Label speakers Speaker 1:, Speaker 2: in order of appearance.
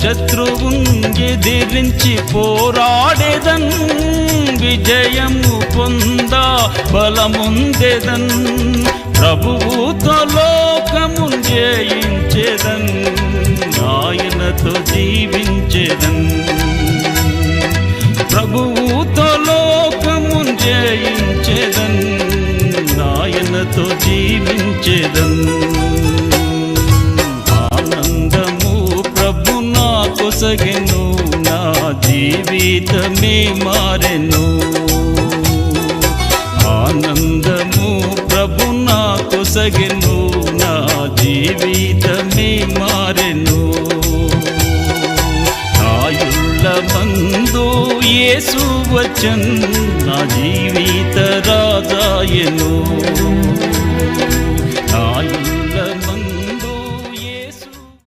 Speaker 1: శత్రువుంజెదిరించి పోరాడేదన్, విజయము పొందా బలముందెదన్, ప్రభువుతో లోకమున్ జయించెదన్, ఆయనతో జీవించెదన్. ప్రభువుతో లోకమున్ జయించెదన్, ఆయనతో జీవించెదన్. కొసగెను నా జీవితమే మారెను, ఆనందము ప్రభు నా కొసగెను నా జీవితమే మారెను. ఆయుళ్ళ మందు యేసు వచ్చన్, నా జీవిత రాజాయను. ఆయుళ్ళ